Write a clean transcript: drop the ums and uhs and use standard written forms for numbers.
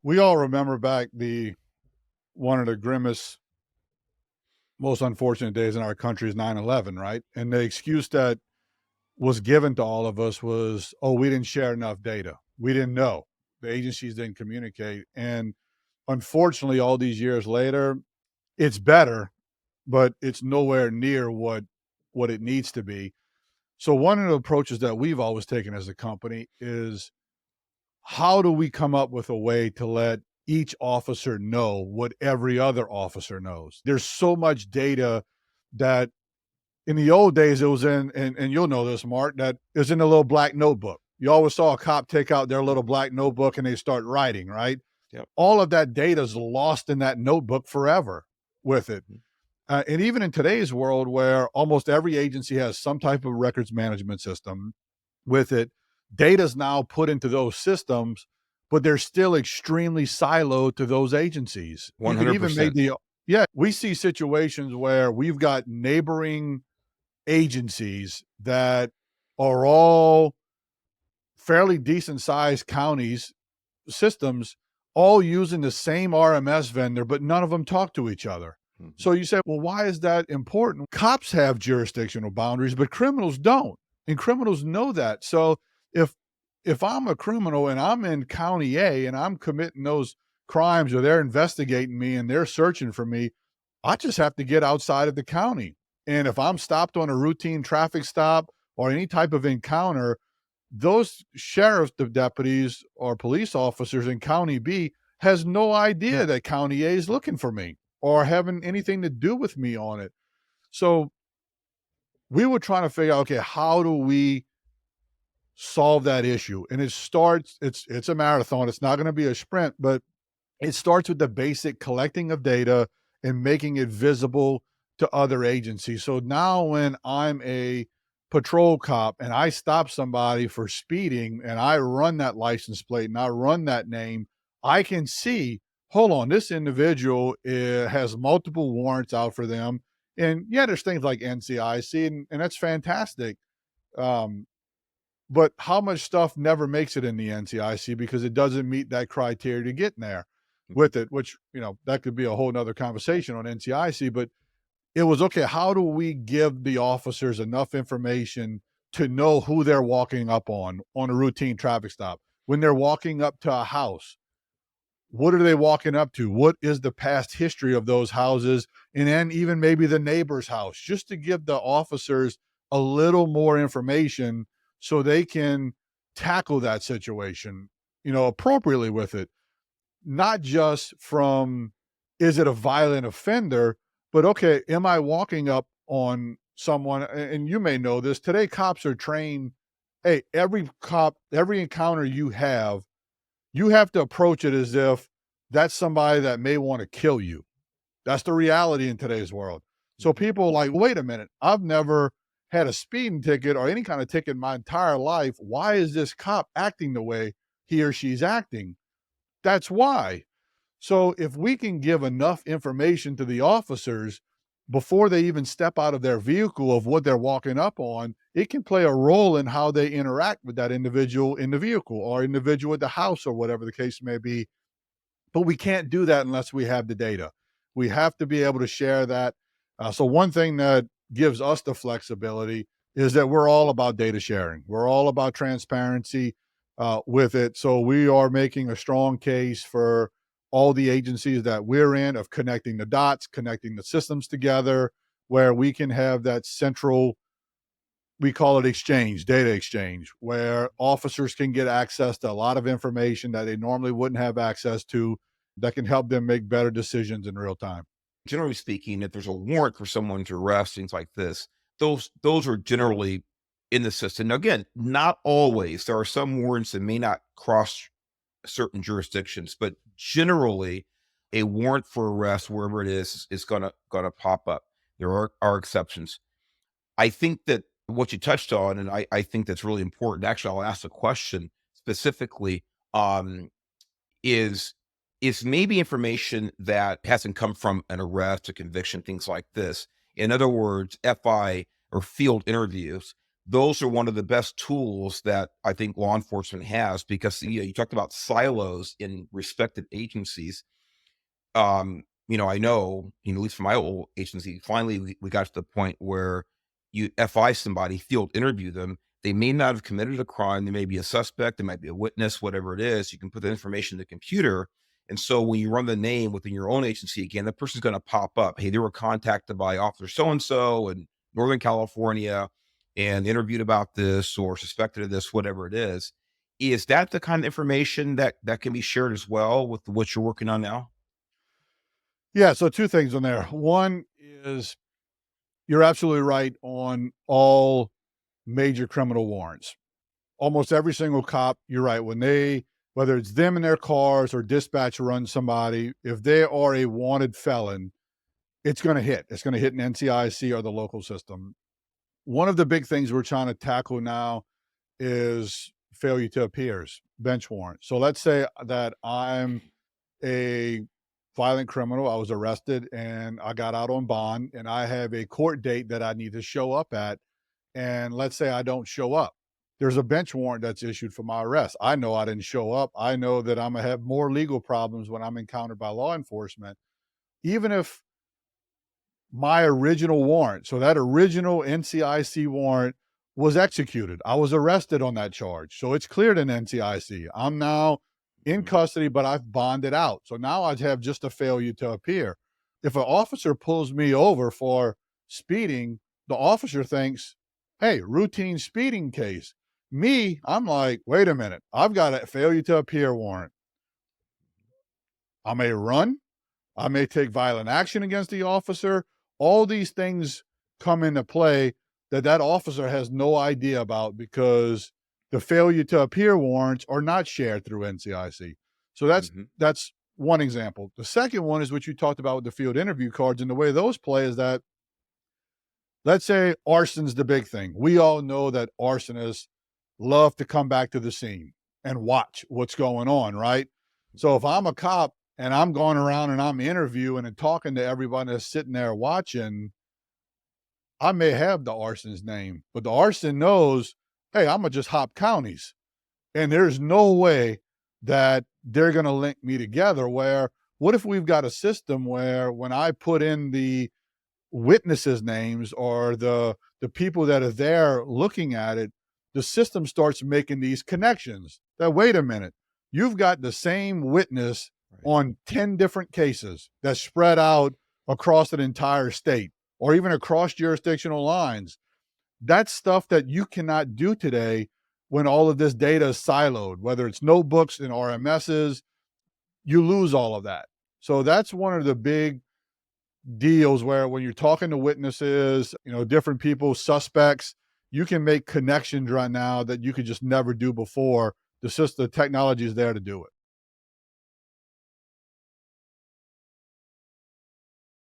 We all remember back the one of the grimmest, most unfortunate days in our country is 9/11, right? And the excuse that was given to all of us was, "Oh, we didn't share enough data. We didn't know. The agencies didn't communicate." And unfortunately, all these years later, it's better, but it's nowhere near what it needs to be. So one of the approaches that we've always taken as a company is, how do we come up with a way to let each officer know what every other officer knows? There's so much data that in the old days it was in, and you'll know this, Mark, that is in a little black notebook. You always saw a cop take out their little black notebook and they start writing, right? Yep. All of that data is lost in that notebook forever with it. Mhm. And even in today's world, where almost every agency has some type of records management system with it, data's now put into those systems, but they're still extremely siloed to those agencies. You could even make 100%. the yeah, we see situations where we've got neighboring agencies that are all fairly decent sized counties, systems, all using the same RMS vendor, but none of them talk to each other. Mhm. So you say, well, why is that important? Cops have jurisdictional boundaries, but criminals don't. And criminals know that. So if I'm a criminal and I'm in county A and I'm committing those crimes, or they're investigating me and they're searching for me, I just have to get outside of the county. And if I'm stopped on a routine traffic stop or any type of encounter, those sheriff's deputies or police officers in County B has no idea that County A is looking for me or having anything to do with me on it. So we were trying to figure out, okay, how do we solve that issue? And it's a marathon. It's not going to be a sprint, but it starts with the basic collecting of data and making it visible to other agencies. So now when I'm a patrol cop and I stop somebody for speeding and I run that license plate and I run that name, I can see, hold on, this individual has multiple warrants out for them. And yeah, there's things like NCIC, and that's fantastic. Um, but how much stuff never makes it in the NCIC because it doesn't meet that criteria to get in there with it, which, that could be a whole nother conversation on NCIC. But it was, okay, how do we give the officers enough information to know who they're walking up on a routine traffic stop? When they're walking up to a house, what are they walking up to? What is the past history of those houses? And then even maybe the neighbor's house, just to give the officers a little more information so they can tackle that situation, appropriately with it. Not just from, is it a violent offender, but okay, am I walking up on someone? And you may know this today, cops are trained. Hey, every encounter you have to approach it as if that's somebody that may want to kill you. That's the reality in today's world. So Mhm. people are like, wait a minute, I've never had a speeding ticket or any kind of ticket in my entire life. Why is this cop acting the way he or she's acting? That's why. So if we can give enough information to the officers before they even step out of their vehicle of what they're walking up on, it can play a role in how they interact with that individual in the vehicle or individual at the house or whatever the case may be. But we can't do that unless we have the data. We have to be able to share that. So one thing that gives us the flexibility is that we're all about data sharing. We're all about transparency with it. So we are making a strong case for all the agencies that we're in of connecting the dots, connecting the systems together, where we can have that central, we call it exchange, data exchange, where officers can get access to a lot of information that they normally wouldn't have access to, that can help them make better decisions in real time. Generally speaking, if there's a warrant for someone to arrest, things like this, those are generally in the system. Now, again, not always. There are some warrants that may not cross certain jurisdictions, but generally, a warrant for arrest, wherever it is gonna pop up. There are exceptions. I think that what you touched on, and I think that's really important. Actually, I'll ask the question specifically. Um, is maybe information that hasn't come from an arrest, a conviction, things like this. In other words, FI or field interviews those are one of the best tools that I think law enforcement has, because you talked about silos in respective agencies. I know, at least for my old agency, finally we got to the point where you FI somebody, field interview them. They may not have committed a crime. They may be a suspect. They might be a witness, whatever it is. You can put the information in the computer. And so when you run the name within your own agency again, the person's going to pop up. Hey, they were contacted by officer so and so in Northern California and interviewed about this or suspected of this, whatever it is. Is that the kind of information that can be shared as well with what you're working on now? Yeah, so two things on there. One is you're absolutely right on all major criminal warrants. Almost every single cop, you're right, when they, whether it's them in their cars or dispatch runs somebody, if they are a wanted felon, it's going to hit. It's going to hit an NCIC or the local system. One of the big things we're trying to tackle now is failure to appears, bench warrant. So let's say that I'm a violent criminal. I was arrested and I got out on bond and I have a court date that I need to show up at. And let's say I don't show up. There's a bench warrant that's issued for my arrest. I know I didn't show up. I know that I'm going to have more legal problems when I'm encountered by law enforcement. Even if my original warrant, so that original NCIC warrant was executed, I was arrested on that charge. So it's cleared in NCIC. I'm now in custody, but I've bonded out. So now I'd have just a failure to appear. If an officer pulls me over for speeding, the officer thinks, hey, routine speeding case. Me, I'm like, wait a minute, I've got a failure to appear warrant. I may run, I may take violent action against the officer. All these things come into play that officer has no idea about because the failure to appear warrants are not shared through NCIC. So that's one example. The second one is what you talked about with the field interview cards, and the way those play is that, let's say arson's the big thing. We all know that arsonists love to come back to the scene and watch what's going on, right? So if I'm a cop and I'm going around and I'm interviewing and talking to everybody that's sitting there watching, I may have the arson's name, but the arson knows, hey, I'm gonna just hop counties. And there's no way that they're gonna link me together. Where what if we've got a system where when I put in the witnesses' names or the people that are there looking at it, the system starts making these connections that, wait a minute, you've got the same witness on 10 different cases that's spread out across an entire state or even across jurisdictional lines. That's stuff that you cannot do today when all of this data is siloed, whether it's notebooks and RMSs, you lose all of that. So that's one of the big deals where when you're talking to witnesses, different people, suspects, you can make connections right now that you could just never do before. The technology is there to do it.